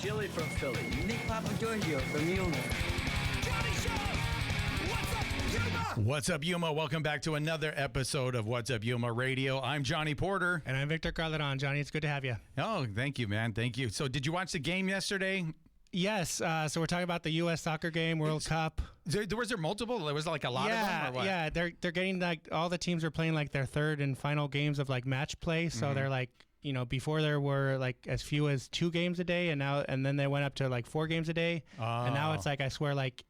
Chili from Philly. Nick Papa Giorgio from Yuma. Johnny Show! What's up, Yuma? What's up, Yuma? Welcome back to another episode of What's Up, Yuma Radio. I'm Johnny Porter. And I'm Victor Carleton. Johnny, it's good to have you. Oh, thank you, man. Thank you. So did you watch the game yesterday? Yes. So we're talking about the U.S. soccer game, World Cup. Was there multiple? There was like a lot of them or what? Yeah, they're getting like all the teams are playing like their third and final games of like match play. So they're like, you know, before there were like as few as 2 games a day, and then they went up to like 4 games a day, and now it's like I swear like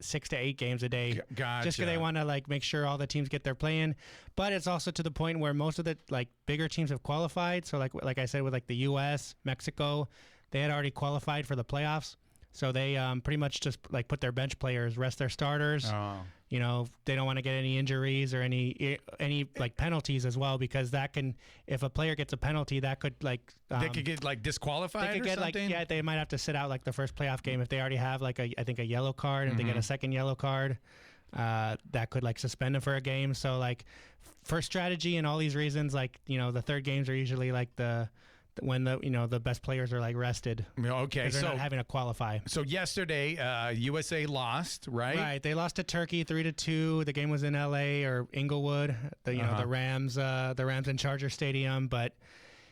6 to 8 games a day. Gotcha. Just because they want to like make sure all the teams get their play in. But it's also to the point where most of the like bigger teams have qualified. So like I said, with like the U.S., Mexico, they had already qualified for the playoffs. So they pretty much just like put their bench players, rest their starters. Oh. You know, they don't want to get any injuries or any like penalties as well, because that can, if a player gets a penalty, that could like they could get like disqualified. They could get something? like, yeah, they might have to sit out like the first playoff game if they already have like I think a yellow card, and they get a second yellow card. That could like suspend them for a game. So like for strategy and all these reasons, like, you know, the third games are usually like when the best players are like rested. Okay, they're not having to qualify. So yesterday, USA lost, right? Right, they lost to Turkey 3-2. The game was in LA or Inglewood, the Rams and Charger Stadium. But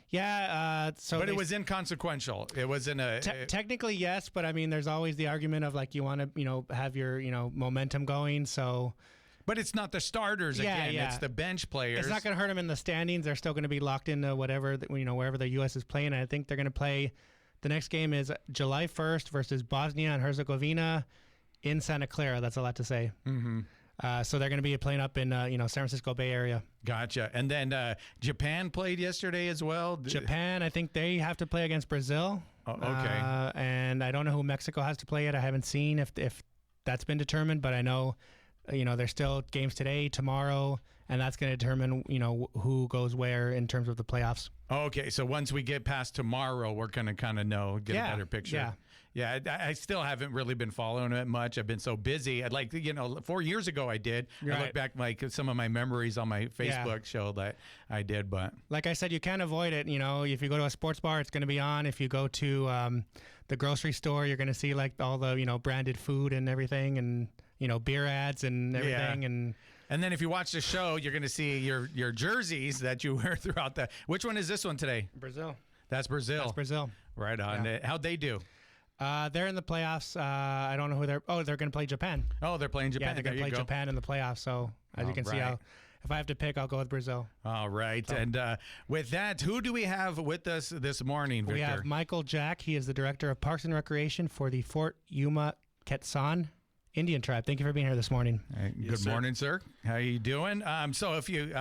yeah, but it was inconsequential. It was in a technically yes, but I mean, there's always the argument of like you want to have your momentum going. So. But it's not the starters again. Yeah. It's the bench players. It's not going to hurt them in the standings. They're still going to be locked into whatever wherever the U.S. is playing. And I think they're going to play. The next game is July 1st versus Bosnia and Herzegovina in Santa Clara. That's a lot to say. Mm-hmm. So they're going to be playing up in San Francisco Bay Area. Gotcha. And then Japan played yesterday as well. Japan, I think they have to play against Brazil. Oh, okay. And I don't know who Mexico has to play yet. I haven't seen if that's been determined, but I know. There's still games today, tomorrow, and that's going to determine, who goes where in terms of the playoffs. Okay, so once we get past tomorrow, we're going to kind of get a better picture. Yeah, I still haven't really been following it much. I've been so busy. I'd like, 4 years ago I did. Right. I look back, like some of my memories on my Facebook show that I did, but. Like I said, you can't avoid it. If you go to a sports bar, it's going to be on. If you go to the grocery store, you're going to see like all the, branded food and everything, and beer ads and everything. Yeah. And then if you watch the show, you're going to see your jerseys that you wear throughout the. Which one is this one today? Brazil. That's Brazil. That's Brazil. Right on. Yeah. How'd they do? They're in the playoffs. I don't know who they're. Oh, they're going to play Japan. Oh, they're playing Japan. Yeah, they're going to play Japan in the playoffs. So as you can see, if I have to pick, I'll go with Brazil. All right. So. And with that, who do we have with us this morning, Victor? We have Michael Jack. He is the director of Parks and Recreation for the Fort Yuma Quechan Indian tribe. Thank you for being here this morning. Good morning, sir. How are you doing? So if you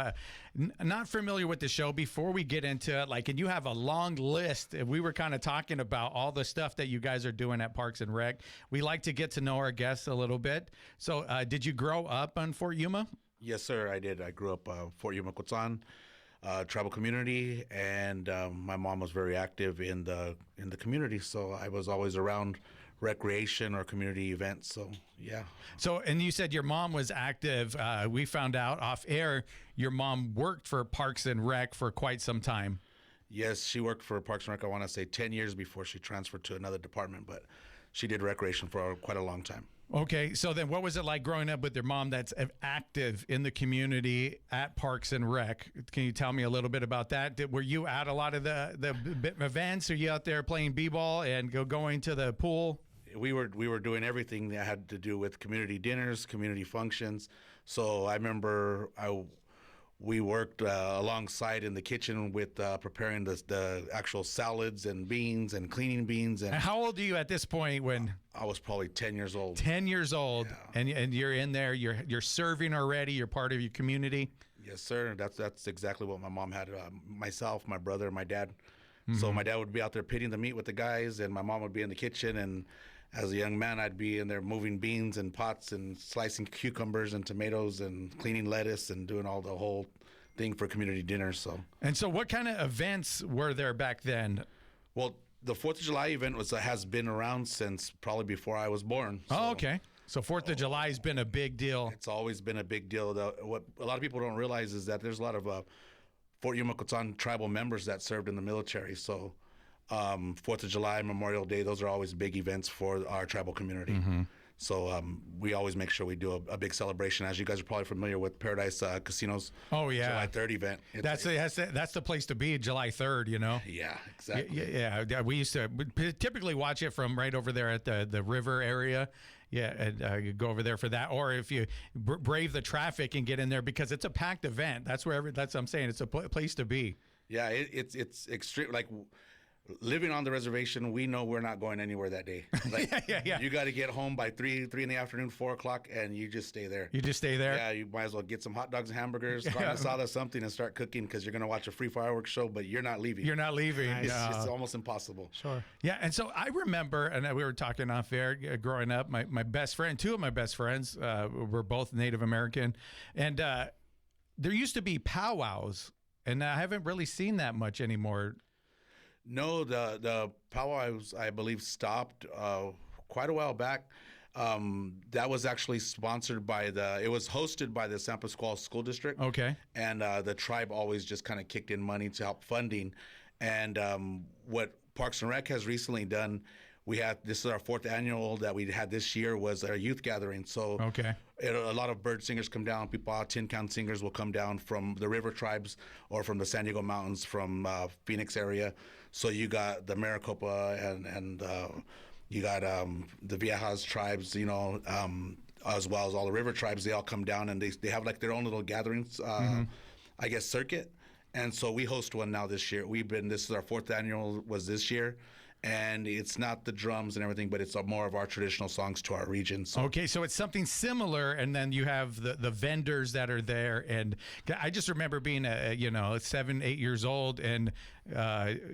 not familiar with the show, before we get into it, and you have a long list, we were kind of talking about all the stuff that you guys are doing at Parks and Rec. We like to get to know our guests a little bit. So did you grow up on Fort Yuma? Yes, sir, I did. I grew up Fort Yuma Quechan tribal community, and my mom was very active in the community, so I was always around recreation or community events. So yeah. So, and you said your mom was active. We found out off air your mom worked for Parks and Rec for quite some time. Yes, she worked for Parks and Rec, I want to say 10 years before she transferred to another department, but she did recreation for quite a long time. Okay, so then what was it like growing up with your mom that's active in the community at Parks and Rec? Can you tell me a little bit about that? Were you at a lot of the events? Are you out there playing b-ball and going to the pool? We were doing everything that had to do with community dinners, community functions. So I remember we worked alongside in the kitchen with preparing the actual salads and beans and cleaning beans. And how old are you at this point when? I was probably 10 years old. 10 years old, yeah. and you're in there, you're serving already, you're part of your community? Yes, sir. That's exactly what my mom had. Myself, my brother, my dad. Mm-hmm. So my dad would be out there pitting the meat with the guys, and my mom would be in the kitchen, and as a young man, I'd be in there moving beans and pots and slicing cucumbers and tomatoes and cleaning lettuce and doing all the whole thing for community dinners. And so what kind of events were there back then? Well, the 4th of July event has been around since probably before I was born. So, oh, okay. So 4th of July has been a big deal. It's always been a big deal. What a lot of people don't realize is that there's a lot of Fort Yuma Quechan tribal members that served in the military. So 4th of July, Memorial Day, those are always big events for our tribal community. So we always make sure we do a big celebration. As you guys are probably familiar with Paradise Casino's July 3rd event. That's the place to be, July 3rd, you know? Yeah, exactly. Yeah, we used to typically watch it from right over there at the river area. Yeah, and you go over there for that. Or if you brave the traffic and get in there, because it's a packed event. That's where that's what I'm saying. It's a place to be. Yeah, it's extreme. Like, living on the reservation, we know we're not going anywhere that day. Like, yeah. You got to get home by 3 in the afternoon, 4 o'clock, and you just stay there. You just stay there? Yeah, you might as well get some hot dogs and hamburgers, carne asada, something, and start cooking, because you're going to watch a free fireworks show, but you're not leaving. You're not leaving. It's almost impossible. Sure. Yeah, and so I remember, and we were talking off air growing up, my best friend, two of my best friends were both Native American, and there used to be powwows, and I haven't really seen that much anymore. No, the powwows, I believe, stopped quite a while back. That was actually sponsored by it was hosted by the San Pasqual School District. Okay. And the tribe always just kind of kicked in money to help funding. And what Parks and Rec has recently done, this is our 4th annual that we had this year, was our youth gathering. So a lot of bird singers come down. People, tin can singers will come down from the river tribes or from the San Diego Mountains, from Phoenix area. So you got the Maricopa and you got the Viejas tribes, you know, as well as all the river tribes. They all come down, and they have like their own little gatherings, I guess, circuit. And so we host one now this year. This is our 4th annual, was this year. And it's not the drums and everything, but it's more of our traditional songs to our region. So. Okay, so it's something similar, and then you have the vendors that are there. And I just remember being 7, 8 years old and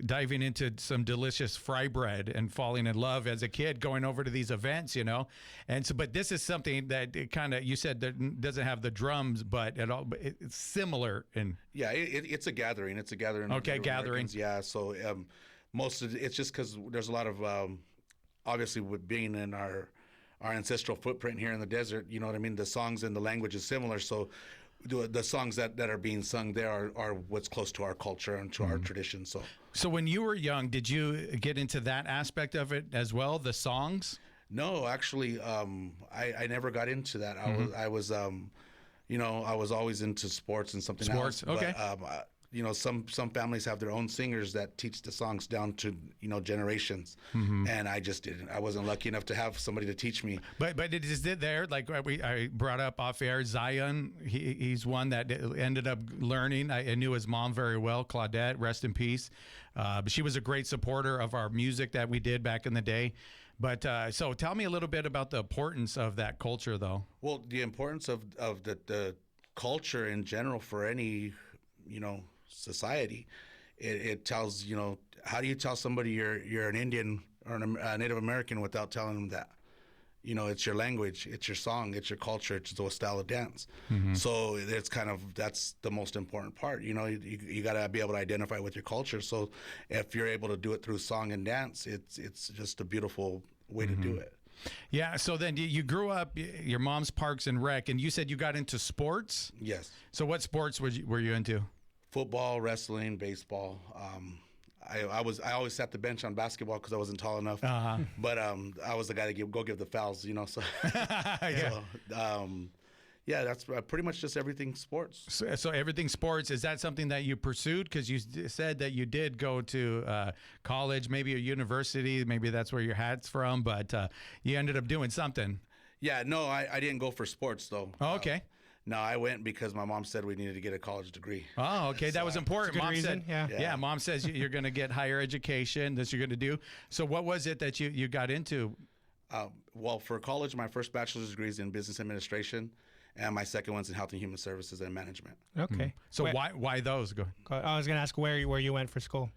diving into some delicious fry bread and falling in love as a kid, going over to these events, you know. And so, but this is something that you said that doesn't have the drums, but it's similar. Yeah, it's a gathering. It's a gathering. Okay, gathering. Yeah, so. Most of it's just because there's a lot of obviously, with being in our ancestral footprint here in the desert, you know what I mean, the songs and the language is similar, so the songs that are being sung there are what's close to our culture and to our tradition. So when you were young, did you get into that aspect of it as well, the songs? No, actually, I never got into that. I was I was always into sports and something else. Okay. But, you know, some families have their own singers that teach the songs down to, you know, generations. And I just didn't. I wasn't lucky enough to have somebody to teach me. But is it there? Like I brought up off air, Zion, he's one that ended up learning. I knew his mom very well, Claudette, rest in peace. But she was a great supporter of our music that we did back in the day. But so tell me a little bit about the importance of that culture, though. Well, the importance of the culture in general for any, you know, society. It tells, you know, how do you tell somebody you're an Indian or a Native American without telling them that? You know, it's your language, it's your song, it's your culture, it's the style of dance. So it's that's the most important part. You know, you got to be able to identify with your culture. So if you're able to do it through song and dance, it's just a beautiful way to do it. Yeah, so then you grew up, your mom's Parks and Rec, and you said you got into sports? Yes. So what sports were you into? Football, wrestling, baseball. I always sat the bench on basketball because I wasn't tall enough. But I was the guy to go give the fouls, you know. So, yeah, that's pretty much just everything sports. So everything sports. Is that something that you pursued? Because you said that you did go to college, maybe a university. Maybe that's where your hat's from. But you ended up doing something. Yeah, no, I didn't go for sports though. Oh, okay. No, I went because my mom said we needed to get a college degree. Oh, okay. That was important. Mom reason. Yeah, Mom says you're going to get higher education. This you're going to do. So what was it that you got into? Well, for college, my first bachelor's degree is in business administration, and my second one's in health and human services and management. Okay. So why those? Go ahead. I was going to ask where you went for school.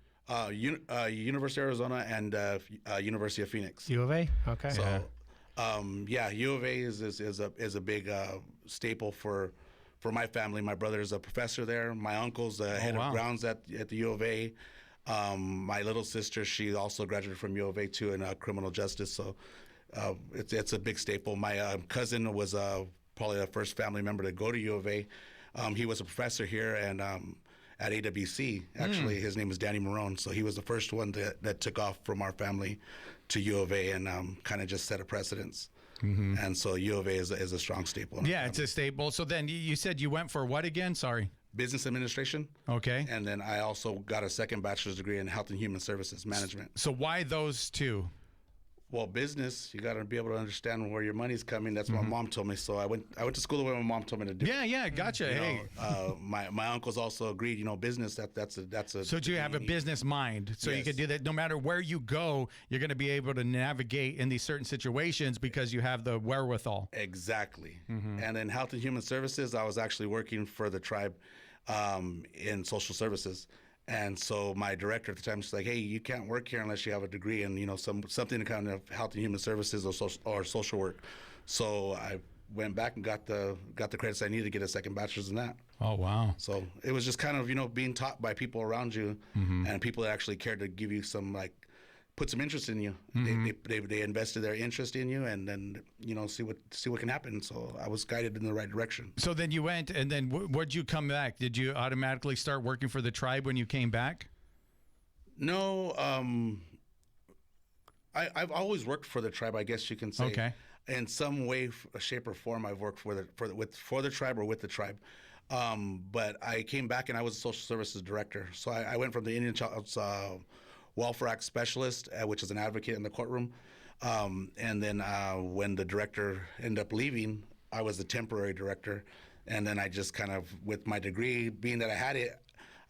University of Arizona and University of Phoenix. U of A? Okay. So, U of A is a big staple for my family. My brother is a professor there. My uncle's the head of grounds at the U of A. My little sister, she also graduated from U of A too in criminal justice. So it's a big staple. My cousin was probably the first family member to go to U of A. He was a professor here, and at AWC. Actually, his name is Danny Marone. So he was the first one that took off from our family to U of A and kind of just set a precedence. And so U of A is a strong staple. In our Yeah, it's a staple. So then you said you went for what again? Sorry. business administration. Okay. And then I also got a second bachelor's degree in health and human services management. So why those two? Well, business, you got to be able to understand where your money's coming. That's what my mom told me. So I went to school the way my mom told me to do. Yeah, gotcha. You Hey. know, my uncles also agreed. You know, business that's a. So do you have a business mind? So you Yes. could do that no matter where you go, you're going to be able to navigate in these certain situations because you have the wherewithal. Exactly. And in health and human services, I was actually working for the tribe in social services. And so my director at the time was like, "Hey, you can't work here unless you have a degree in, you know, something in kind of health and human services or social work." So I went back and got the credits I needed to get a second bachelor's in that. Oh, wow. So it was just kind of, you know, being taught by people around you and people that actually cared to give you some, like, put some interest in you. They invested their interest in you, and then, you know, see what can happen. So I was guided in the right direction. So then you went, and then where'd you come back? Did you automatically start working for the tribe when you came back? No, I've always worked for the tribe, I guess you can say. Okay. In some way, shape, or form, I've worked for the tribe or with the tribe. But I came back and I was a social services director. So I went from the Indian Child's Welfare Act specialist, which is an advocate in the courtroom. And then when the director ended up leaving, I was the temporary director. And then I just kind of, with my degree, being that I had it,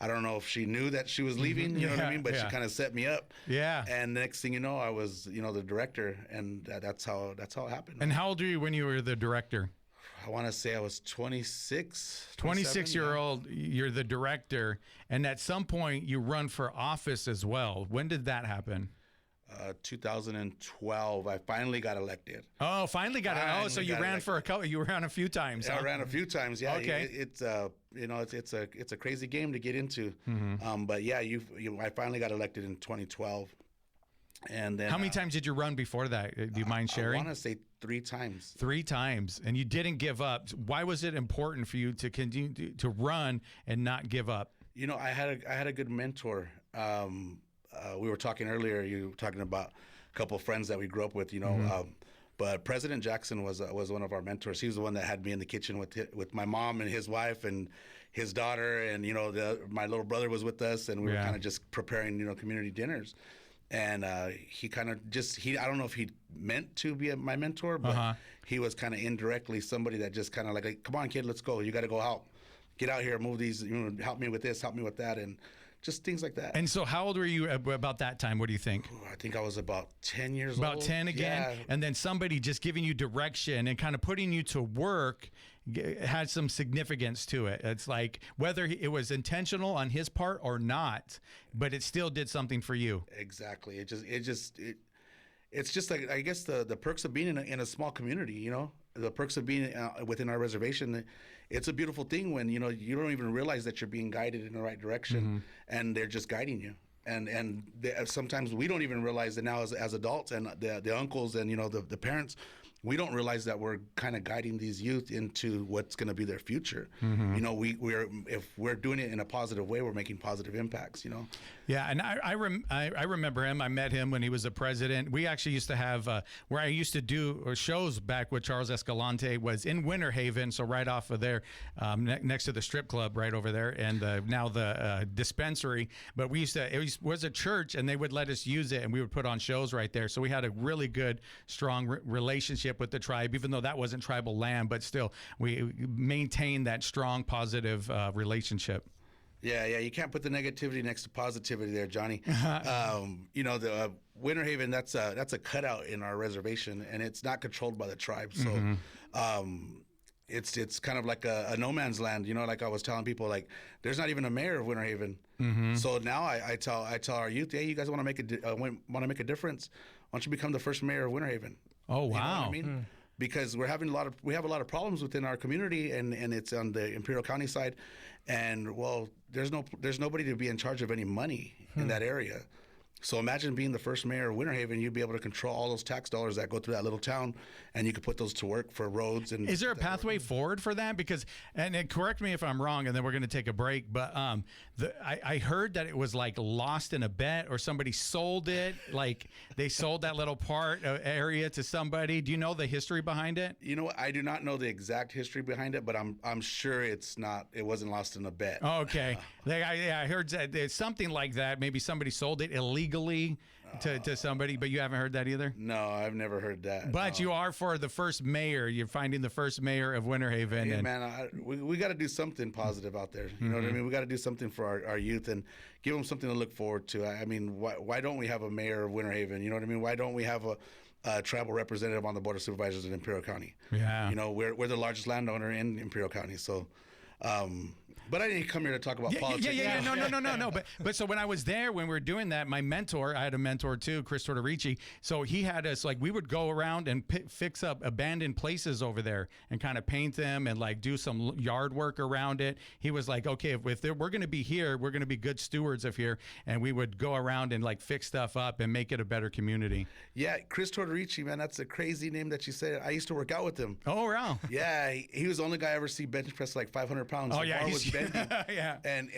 I don't know if she knew that she was leaving, you know what I mean? But she kind of set me up. Yeah. And next thing you know, I was, you know, the director, and that's how it happened. And how old were you when you were the director? I want to say I was 26. 26-year-old, you're the director, and at some point you run for office as well. When did that happen? 2012, I finally got elected. Oh, finally got it. Oh, Finally so you got ran elected. for a couple. You ran a few times. I huh? ran a few times. Yeah. Okay. It's you know, it's a crazy game to get into. But yeah, I finally got elected in 2012. And then How many times did you run before that? Do you mind I sharing? want to say 3 times. 3 times, and you didn't give up. Why was it important for you to continue to run and not give up? You know, I had a good mentor. We were talking earlier. You were talking about a couple of friends that we grew up with. You know, but President Jackson was one of our mentors. He was the one that had me in the kitchen with my mom and his wife and his daughter, and you know, my little brother was with us, and we were kind of just preparing, you know, community dinners. And he kind of I don't know if he meant to be my mentor, but he was kind of indirectly somebody that just kind of like, come on, kid, let's go. You got to go help. Get out here, move these, you know, help me with this, help me with that, and just things like that. And so how old were you about that time? What do you think? I think I was about 10 years old. About 10 again? Yeah. And then somebody just giving you direction and kind of putting you to work had some significance to it. It's like whether it was intentional on his part or not, but it still did something for you. Exactly. It's just like, I guess the perks of being in a small community, you know, the perks of being within our reservation. It's a beautiful thing when, you know, you don't even realize that you're being guided in the right direction, and they're just guiding you. And sometimes we don't even realize that now as adults, and the uncles and, you know, the parents, we don't realize that we're kind of guiding these youth into what's going to be their future. You know, if we're doing it in a positive way, we're making positive impacts, you know? Yeah, and I remember him. I met him when he was the president. We actually used to have where I used to do shows back with Charles Escalante was in Winter Haven, so right off of there, next to the strip club right over there, and now the dispensary. But it was a church, and they would let us use it, and we would put on shows right there. So we had a really good, strong relationship with the tribe, even though that wasn't tribal land, but still we maintained that strong, positive relationship. Yeah, you can't put the negativity next to positivity there, Johnny. You know, the Winter Haven, that's a cutout in our reservation, and it's not controlled by the tribe. So it's kind of like a no man's land. You know, like I was telling people, like there's not even a mayor of Winter Haven. So now I tell our youth, hey, you guys want to make a difference? Why don't you become the first mayor of Winter Haven? Oh, wow. You know what I mean? Because we have a lot of problems within our community, and it's on the Imperial County side, and well, there's nobody to be in charge of any money in that area. So imagine being the first mayor of Winter Haven. You'd be able to control all those tax dollars that go through that little town, and you could put those to work for roads. And is there a pathway forward for that? Because, and correct me if I'm wrong, and then we're going to take a break. But I heard that it was like lost in a bet, or somebody sold it. Like they sold that little part area to somebody. Do you know the history behind it? You know what? I do not know the exact history behind it, but I'm sure it wasn't lost in a bet. Oh, okay. I heard that there's something like that. Maybe somebody sold it illegally to somebody, but you haven't heard that either? No, I've never heard that. But you are for the first mayor. You're finding the first mayor of Winter Haven. Hey, man, we got to do something positive out there. You know what I mean? We got to do something for our youth and give them something to look forward to. I mean, why don't we have a mayor of Winter Haven? You know what I mean? Why don't we have a tribal representative on the Board of Supervisors in Imperial County? Yeah. You know, we're the largest landowner in Imperial County. So, but I didn't come here to talk about politics. Yeah. No. But so when I was there, when we were doing that, my mentor, I had a mentor too, Chris Tortorici. So he had us, like, we would go around and fix up abandoned places over there and kind of paint them and like do some yard work around it. He was like, okay, if we're going to be here, we're going to be good stewards of here. And we would go around and like fix stuff up and make it a better community. Yeah, Chris Tortorici, man, that's a crazy name that you said. I used to work out with him. Oh, wow. Yeah, he was the only guy I ever see bench press like 500 pounds. Oh, yeah. Yeah, and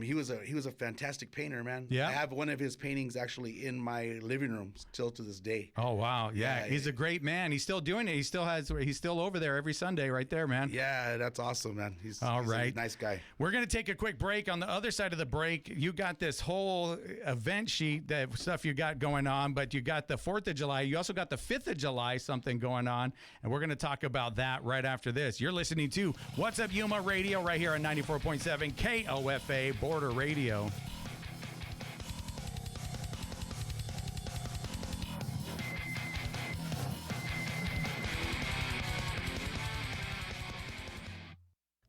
he was a fantastic painter, man. Yeah, I have one of his paintings actually in my living room still to this day. Oh wow, yeah, he's a great man. He's still doing it. He's still over there every Sunday, right there, man. Yeah, that's awesome, man. He's a nice guy. We're gonna take a quick break. On the other side of the break, you got this whole event sheet, that stuff you got going on, but you got the 4th of July. You also got the 5th of July, something going on, and we're gonna talk about that right after this. You're listening to What's Up Yuma Radio right here on 94.7 KOFA Border Radio.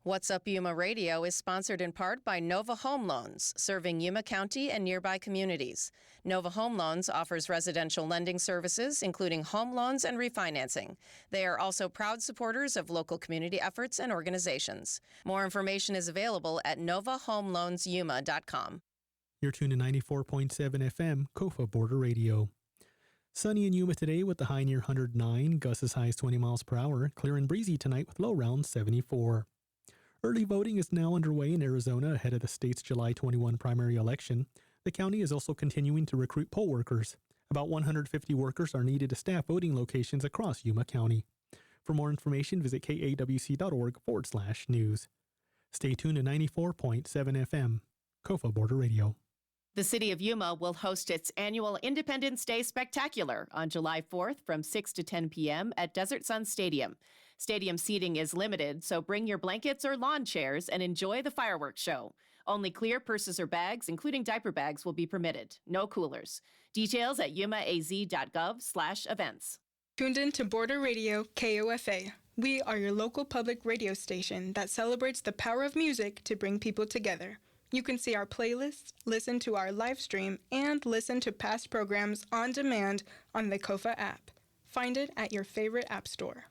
What's Up Yuma Radio is sponsored in part by Nova Home Loans, serving Yuma County and nearby communities. Nova Home Loans offers residential lending services, including home loans and refinancing. They are also proud supporters of local community efforts and organizations. More information is available at novahomeloansyuma.com. You're tuned to 94.7 FM, KOFA Border Radio. Sunny in Yuma today with the high near 109, gusts as high as 20 miles per hour, clear and breezy tonight with low around 74. Early voting is now underway in Arizona ahead of the state's July 21 primary election. The county is also continuing to recruit poll workers. About 150 workers are needed to staff voting locations across Yuma County. For more information, visit kawc.org/news. Stay tuned to 94.7 FM, KOFA Border Radio. The city of Yuma will host its annual Independence Day Spectacular on July 4th from 6 to 10 p.m. at Desert Sun Stadium. Stadium seating is limited, so bring your blankets or lawn chairs and enjoy the fireworks show. Only clear purses or bags, including diaper bags, will be permitted. No coolers. Details at yumaaz.gov/events. Tuned in to Border Radio KOFA. We are your local public radio station that celebrates the power of music to bring people together. You can see our playlists, listen to our live stream, and listen to past programs on demand on the KOFA app. Find it at your favorite app store.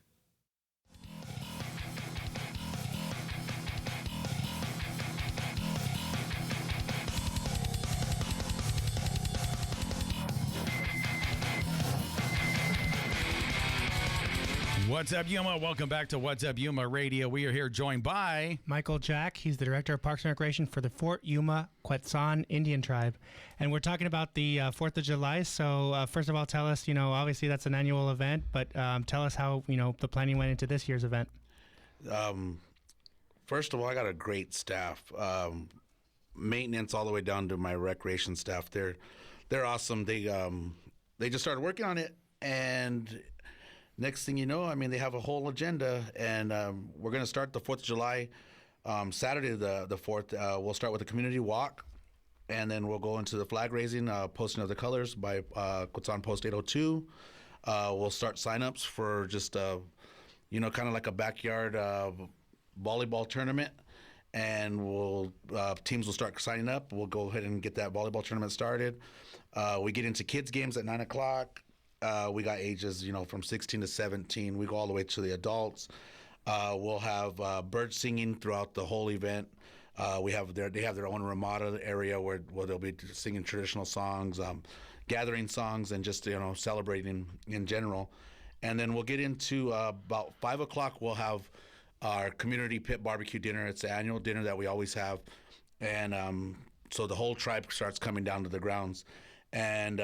What's up, Yuma? Welcome back to What's Up Yuma Radio. We are here joined by Michael Jack. He's the Director of Parks and Recreation for the Fort Yuma Quechan Indian Tribe. And we're talking about the 4th of July. So first of all, tell us, obviously that's an annual event, but tell us how, the planning went into this year's event. First of all, I got a great staff. Maintenance all the way down to my recreation staff. They're awesome. They just started working on it, and next thing you know, they have a whole agenda, and we're going to start the 4th of July, Saturday the 4th. We'll start with a community walk, and then we'll go into the flag raising, posting of the colors by Quechan Post 802. We'll start signups for just, kind of like a backyard volleyball tournament, and teams will start signing up. We'll go ahead and get that volleyball tournament started. We get into kids games at 9 o'clock. We got ages, from 16 to 17. We go all the way to the adults. We'll have bird singing throughout the whole event. They have their own Ramada area where they'll be singing traditional songs. gathering songs and just celebrating in general. And then we'll get into about 5 o'clock. We'll have our community pit barbecue dinner. It's the annual dinner that we always have, and so the whole tribe starts coming down to the grounds. And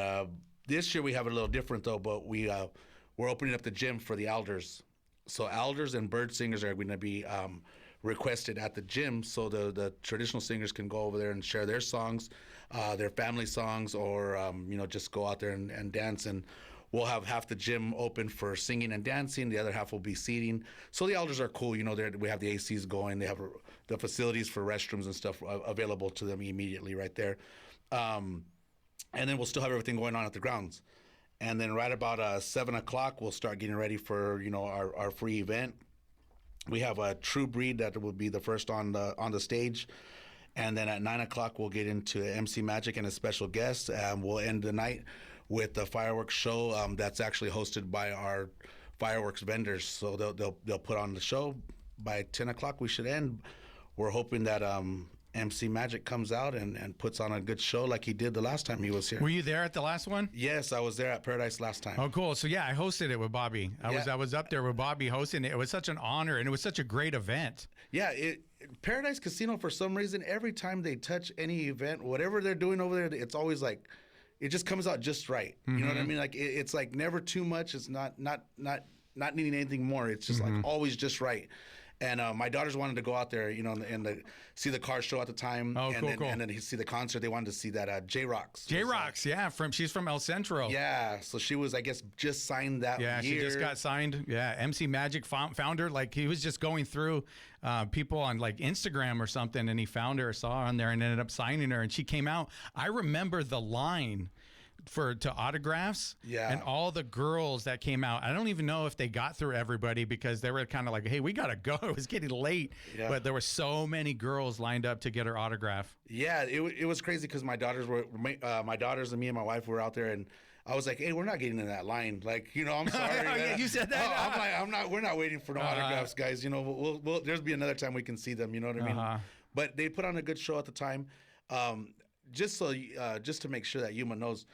this year we have it a little different though. But we're opening up the gym for the elders. So elders and bird singers are going to be requested at the gym, so the traditional singers can go over there and share their songs, their family songs, or just go out there and dance. And we'll have half the gym open for singing and dancing. The other half will be seating. So the elders are cool. We have the ACs going. They have the facilities for restrooms and stuff available to them immediately right there. And then we'll still have everything going on at the grounds. And then right about 7 o'clock, we'll start getting ready for our free event. We have a True Breed that will be the first on the stage. And then at 9 o'clock, we'll get into MC Magic and a special guest. We'll end the night with the fireworks show that's actually hosted by our fireworks vendors. So they'll put on the show. By 10 o'clock, we should end. We're hoping that MC Magic comes out and puts on a good show like he did the last time he was here. Were you there at the last one? Yes, I was there at Paradise last time. Oh, cool. So yeah, I hosted it with Bobby. I was up there with Bobby hosting it. It was such an honor, and it was such a great event. Yeah, Paradise Casino, for some reason, every time they touch any event, whatever they're doing over there, it's always like, it just comes out just right. You know what I mean? Like it's like never too much. It's not needing anything more. It's just like always just right. And my daughters wanted to go out there, and see the car show at the time. Oh, and cool. And then see the concert. They wanted to see that J-Rocks. J-Rocks, yeah. She's from El Centro. Yeah, so she was, I guess, just signed that year. Yeah, she just got signed. Yeah, MC Magic founder. Like, he was just going through people on, like, Instagram or something, and he found her, saw her on there, and ended up signing her. And she came out. I remember the line to autographs, and all the girls that came out. I don't even know if they got through everybody, because they were kind of like, hey, we gotta go. It was getting late, but there were so many girls lined up to get her autograph. Yeah, it was crazy, because my daughters and me and my wife were out there, and I was like, hey, we're not getting in that line. Like, I'm sorry. Yeah, you said that. I'm like, we're not waiting for no autographs, guys. We'll there's be another time we can see them. You know what I mean? But they put on a good show at the time. Just to make sure that Yuma knows,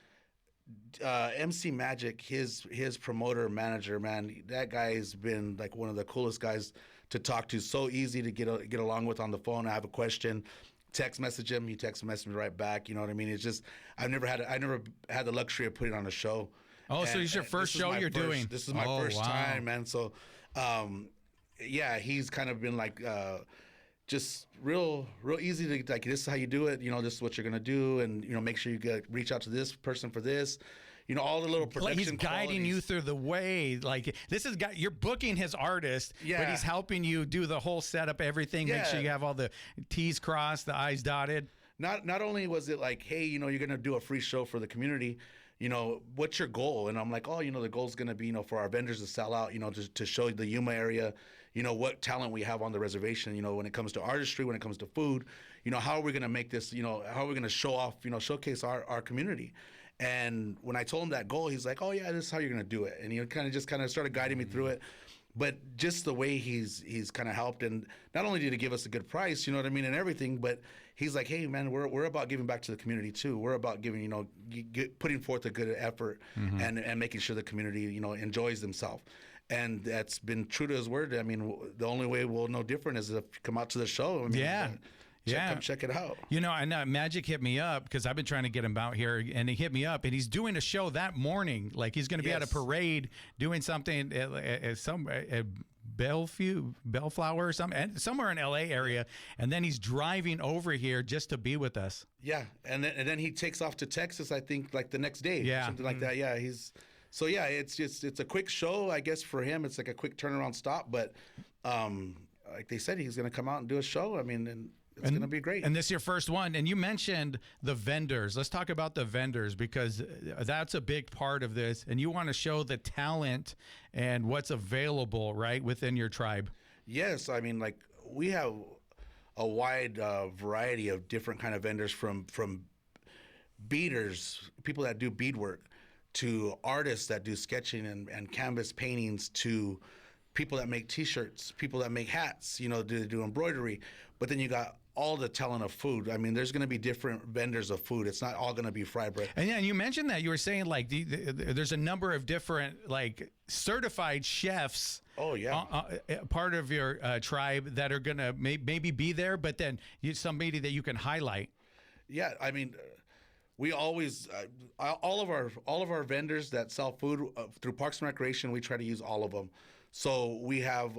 MC Magic, his promoter manager, man, that guy has been like one of the coolest guys to talk to. So easy to get along with on the phone. I have a question, text message him, he text message me right back. You know what I mean? It's just I never had the luxury of putting on a show. Oh, so it's your first show you're doing? This is my first time, man. So, yeah, he's kind of been like. Just real easy to, like, this is how you do it. This is what you're gonna do, and make sure you reach out to this person for this. All the little production. He's guiding you through the way. Like, this is you're booking his artist, but he's helping you do the whole setup, everything. Make sure you have all the T's crossed, the I's dotted. Not only was it like, hey, you're gonna do a free show for the community. What's your goal? And I'm like, oh, the goal's gonna be, for our vendors to sell out. To show the Yuma area. What talent we have on the reservation, when it comes to artistry, when it comes to food, how are we going to make this, how are we going to show off, showcase our community. And when I told him that goal, he's like, oh, yeah, this is how you're going to do it. And he kind of started guiding me through it. But just the way he's kind of helped, and not only did he give us a good price, you know what I mean, and everything, but he's like, hey, man, we're about giving back to the community too. We're about giving, putting forth a good effort and making sure the community, enjoys themselves. And that's been true to his word. I mean, the only way we'll know different is if you come out to the show. I mean, come check it out. And Magic hit me up, because I've been trying to get him out here, and he hit me up, and he's doing a show that morning. Like, he's going to be at a parade doing something at Bellflower or something, somewhere in LA area, and then he's driving over here just to be with us. Yeah, and then he takes off to Texas, I think, like the next day, or something like that. Yeah, So yeah, it's a quick show, I guess, for him. It's like a quick turnaround stop, but like they said, he's going to come out and do a show. I mean, and it's going to be great. And this is your first one. And you mentioned the vendors. Let's talk about the vendors, because that's a big part of this. And you want to show the talent and what's available, right, within your tribe. Yes, I mean, like, we have a wide variety of different kind of vendors, from beaders, people that do beadwork, to artists that do sketching and canvas paintings, to people that make T-shirts, people that make hats, do embroidery. But then you got all the talent of food. I mean, there's going to be different vendors of food. It's not all going to be fry bread. And yeah, and you mentioned that you were saying like there's a number of different like certified chefs. Oh yeah, part of your tribe that are going to maybe be there, but then somebody that you can highlight. Yeah, I mean, we always all of our vendors that sell food through Parks and Recreation, we try to use all of them. So we have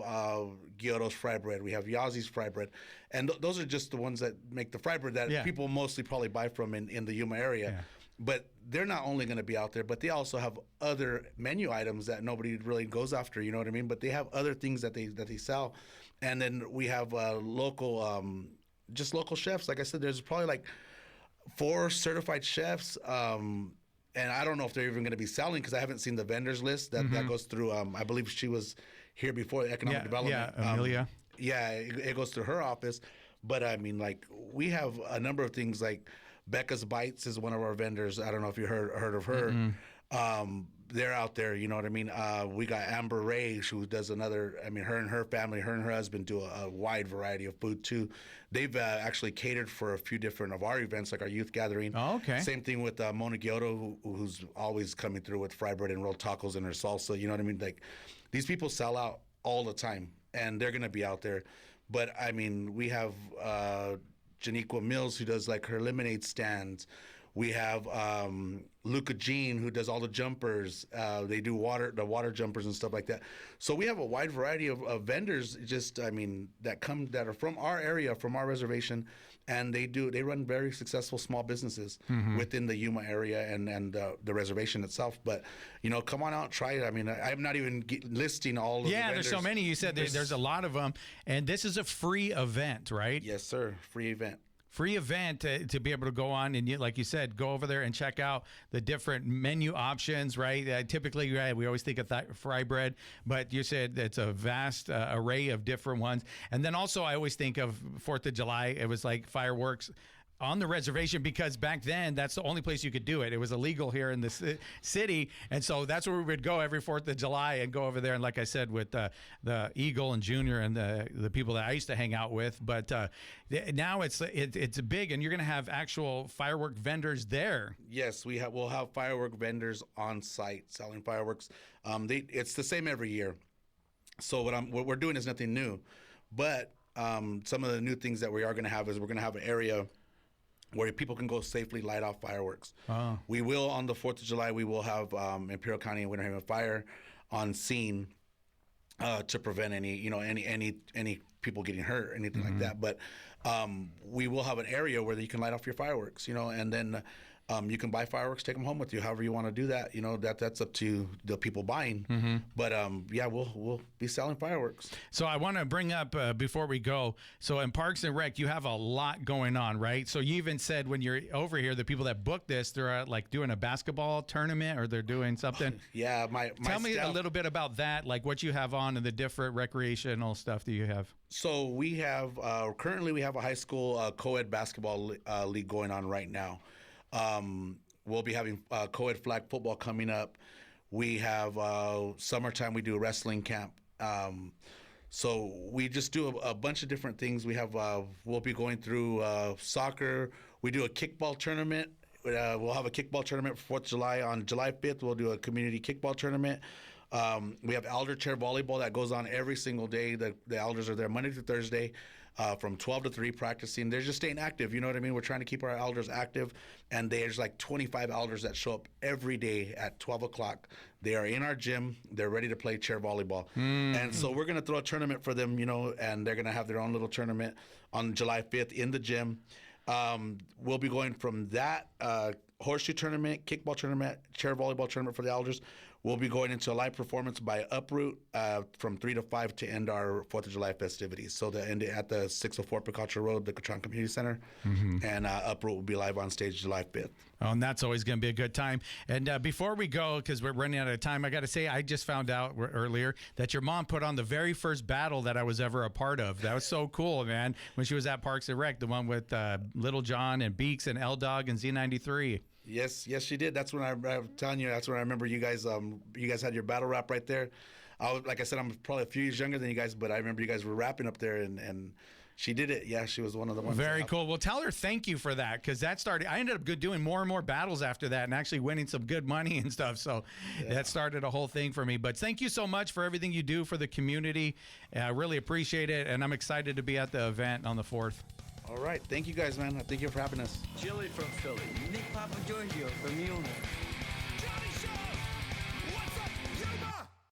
Gyoro's fry bread, we have Yazi's fry bread, and those are just the ones that make the fry bread that people mostly probably buy from in the Yuma area. Yeah. But they're not only going to be out there, but they also have other menu items that nobody really goes after. You know what I mean? But they have other things that they sell, and then we have local chefs. Like I said, there's probably like 4 certified chefs. And I don't know if they're even going to be selling because I haven't seen the vendors list that goes through. I believe she was here before, Economic Development. Yeah, Amelia. It goes through her office. But I mean, like, we have a number of things like Becca's Bites is one of our vendors. I don't know if you heard of her. They're out there, you know what I mean? We got Amber Ray, who does another, I mean, her and her family, her and her husband do a wide variety of food too. They've actually catered for a few different of our events, like our youth gathering. Oh, okay. Same thing with Mona Gyoto, who's always coming through with fry bread and rolled tacos and her salsa, you know what I mean? Like, these people sell out all the time, and they're going to be out there. But, I mean, we have Janiqua Mills, who does, like, her lemonade stands. We have Luca Jean, who does all the jumpers. They do the water jumpers and stuff like that. So we have a wide variety of vendors, just, I mean, that are from our area, from our reservation, and they run very successful small businesses within the Yuma area and the reservation itself. But, you know, come on out, try it. I mean, I'm not even listing all of the vendors. There's so many. You said there's a lot of them. And this is a free event, right? Yes, sir. Free event. Free event to be able to go on and, like you said, go over there and check out the different menu options, right? Typically, we always think of fry bread, but you said it's a vast array of different ones. And then also I always think of 4th of July. It was like fireworks on the reservation because back then that's the only place you could do it. It was illegal here in the city, and so that's where we would go every 4th of July and go over there. And like I said, with the Eagle and Junior and the people that I used to hang out with, but now it's big, and you're going to have actual firework vendors there. Yes, we'll have firework vendors on site selling fireworks. It's the same every year. So what we're doing is nothing new, but some of the new things that we are going to have is we're going to have an area where people can go safely light off fireworks. Oh. We will, on the 4th of July, we will have Imperial County and Winter Haven Fire on scene to prevent any people getting hurt or anything like that. But we will have an area where you can light off your fireworks, and then you can buy fireworks, take them home with you, however you want to do that. That's up to the people buying. But we'll be selling fireworks. So I want to bring up before we go. So in Parks and Rec, you have a lot going on, right? So you even said when you're over here, the people that book this, they're like doing a basketball tournament or they're doing something. Yeah, tell me a little bit about that, like what you have on and the different recreational stuff that you have. So we have currently we have a high school co-ed basketball league going on right now. We'll be having co-ed flag football coming up. We have summertime, we do a wrestling camp. So we just do a bunch of different things. We have we'll be going through soccer. We do a kickball tournament. We'll have a kickball tournament for 4th of July. On July 5th, we'll do a community kickball tournament. We have elder chair volleyball that goes on every single day. The elders are there Monday through Thursday. From 12 to 3 practicing. They're just staying active, you know what I mean? We're trying to keep our elders active, and there's like 25 elders that show up every day at 12 o'clock. They are in our gym. They're ready to play chair volleyball. And so we're going to throw a tournament for them, and they're going to have their own little tournament on July 5th in the gym. We'll be going from that horseshoe tournament, kickball tournament, chair volleyball tournament for the elders. We'll be going into a live performance by Uproot from 3 to 5 to end our 4th of July festivities. So the end at the 604 Picacho Road, the Quechan Community Center, and Uproot will be live on stage July 5th. Oh, and that's always going to be a good time. And before we go, because we're running out of time, I got to say, I just found out earlier that your mom put on the very first battle that I was ever a part of. That was so cool, man, when she was at Parks and Rec, the one with Little John and Beaks and L-Dog and Z93. Yes, she did. That's when I'm telling you. That's when I remember you guys. You guys had your battle rap right there. Like I said, I'm probably a few years younger than you guys, but I remember you guys were rapping up there, and She did it. Yeah, she was one of the ones. Very cool. Well, tell her thank you for that, because that started. I ended up doing more and more battles after that, and actually winning some good money and stuff. So that started a whole thing for me. But thank you so much for everything you do for the community. I really appreciate it, and I'm excited to be at the event on the 4th. All right. Thank you guys, man. Thank you for having us. Chili from Philly. Nick Papa Giorgio from Yuma.